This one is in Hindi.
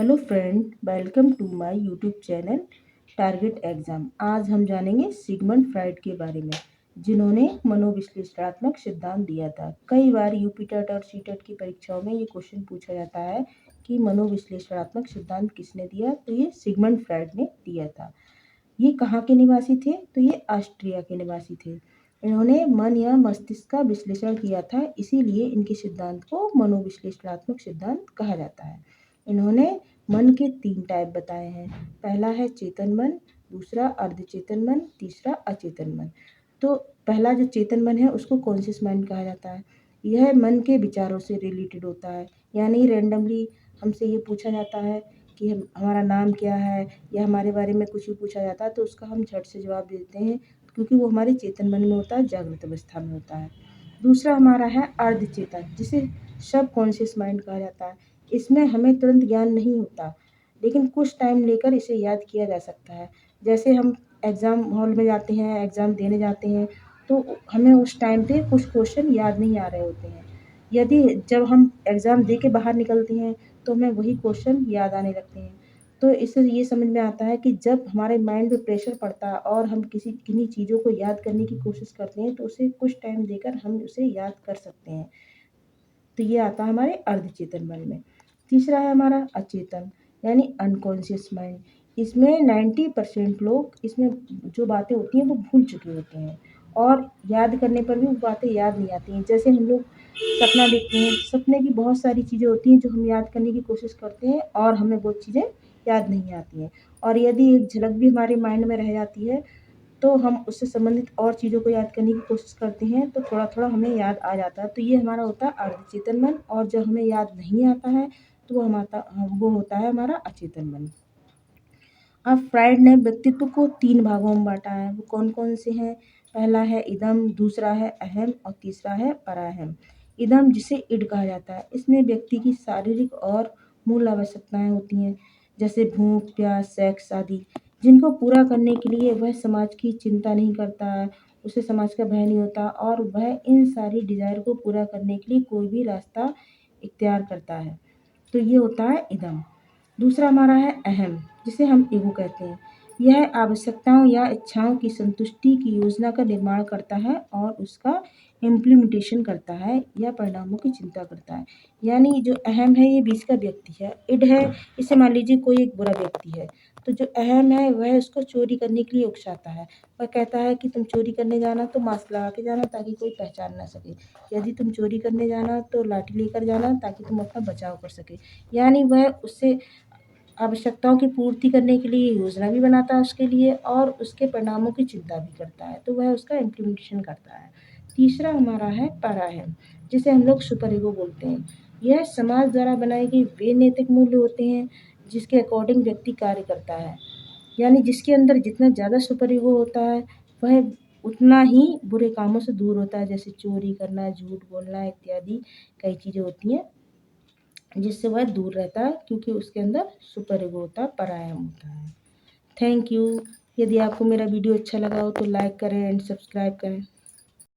Hello friend, welcome to my YouTube channel target exam. आज हम जानेंगे सिगमंड फ्राइड के बारे में, जिन्होंने मनोविश्लेषणात्मक सिद्धांत दिया था। कई बार यूपी टेट और सीटेट की परीक्षाओं में ये क्वेश्चन पूछा जाता है कि मनोविश्लेषणात्मक सिद्धांत किसने दिया, तो ये सिगमंड फ्राइड ने दिया था। ये कहाँ के निवासी थे, तो ये ऑस्ट्रिया के निवासी थे। इन्होंने मन या मस्तिष्क का विश्लेषण किया था, इसीलिए इनके सिद्धांत को मनोविश्लेषणात्मक सिद्धांत कहा जाता है। इन्होंने मन के 3 टाइप बताए हैं। पहला है चेतन मन, दूसरा अर्धचेतन मन, तीसरा अचेतन मन। तो पहला जो चेतन मन है उसको कॉन्शियस माइंड कहा जाता है। यह मन के विचारों से रिलेटेड होता है, यानी रैंडमली हमसे ये पूछा जाता है कि हमारा नाम क्या है, या हमारे बारे में कुछ भी पूछा जाता है तो उसका हम झट से जवाब देते हैं, क्योंकि वो हमारे चेतन मन में होता है, जागृत अवस्था में होता है। दूसरा हमारा है अर्धचेतन, जिसे सब कॉन्शियस माइंड कहा जाता है। इसमें हमें तुरंत ज्ञान नहीं होता, लेकिन कुछ टाइम लेकर इसे याद किया जा सकता है। जैसे हम एग्ज़ाम हॉल में जाते हैं, एग्ज़ाम देने जाते हैं, तो हमें उस टाइम पे कुछ क्वेश्चन याद नहीं आ रहे होते हैं। यदि जब हम एग्ज़ाम दे के बाहर निकलते हैं तो हमें वही क्वेश्चन याद आने लगते हैं। तो इससे ये समझ में आता है कि जब हमारे माइंड पे प्रेशर पड़ता है और हम किन्हीं चीज़ों को याद करने की कोशिश करते हैं, तो उसे कुछ टाइम देकर हम उसे याद कर सकते हैं। तो ये आता है हमारे अर्धचेतन मन में। तीसरा है हमारा अचेतन, यानी अनकॉन्शियस माइंड। इसमें 90% लोग, इसमें जो बातें होती हैं वो भूल चुके होते हैं, और याद करने पर भी वो बातें याद नहीं आती हैं। जैसे हम लोग सपना देखते हैं, सपने की बहुत सारी चीज़ें होती हैं जो हम याद करने की कोशिश करते हैं और हमें वो चीज़ें याद नहीं आती हैं। और यदि एक झलक भी हमारे माइंड में रह जाती है, तो हम उससे संबंधित और चीज़ों को याद करने की कोशिश करते हैं, तो थोड़ा-थोड़ा हमें याद आ जाता है। तो ये हमारा होता है अर्धचेतन मन, और जब हमें याद नहीं आता है तो वो होता है हमारा अचेतन मन। अब फ्राइड ने व्यक्तित्व को 3 भागों में बाँटा है। वो कौन-कौन से हैं? पहला है इदम, दूसरा है अहम और तीसरा है पराहम। इदम, जिसे इड कहा जाता है, इसमें व्यक्ति की शारीरिक और मूल आवश्यकताएँ होती हैं, जैसे भूख, प्यास, सेक्स आदि, जिनको पूरा करने के लिए वह समाज की चिंता नहीं करता है, उसे समाज का भय नहीं होता, और वह इन सारी डिज़ायर को पूरा करने के लिए कोई भी रास्ता इख्तियार करता है। तो ये होता है इदम। दूसरा हमारा है अहम, जिसे हम ईगो कहते हैं। यह आवश्यकताओं या इच्छाओं की संतुष्टि की योजना का निर्माण करता है और उसका इम्प्लीमेंटेशन करता है या परिणामों की चिंता करता है। यानी जो अहम है ये बीच का व्यक्ति है। इड है, इसे मान लीजिए कोई एक बुरा व्यक्ति है, तो जो अहम है वह उसको चोरी करने के लिए उकसाता है। वह कहता है कि तुम चोरी करने जाना तो मास्क लगा के जाना, ताकि कोई पहचान ना सके। यदि तुम चोरी करने जाना तो लाठी लेकर जाना, ताकि तुम अपना बचाव कर सके। यानी वह उससे आवश्यकताओं की पूर्ति करने के लिए योजना भी बनाता है उसके लिए, और उसके परिणामों की चिंता भी करता है, तो वह उसका इम्प्लीमेंटेशन करता है। तीसरा हमारा है पराहम, जिसे हम लोग सुपर ईगो बोलते हैं। यह समाज द्वारा बनाए गए वे नैतिक मूल्य होते हैं जिसके अकॉर्डिंग व्यक्ति कार्य करता है। यानी जिसके अंदर जितना ज़्यादा सुपर ईगो होता है, वह उतना ही बुरे कामों से दूर होता है, जैसे चोरी करना, झूठ बोलना इत्यादि कई चीज़ें होती हैं जिससे वह दूर रहता है, क्योंकि उसके अंदर सुपर ईगो होता है, पराया होता है। Thank you. यदि आपको मेरा वीडियो अच्छा लगा हो तो लाइक करें एंड सब्सक्राइब करें।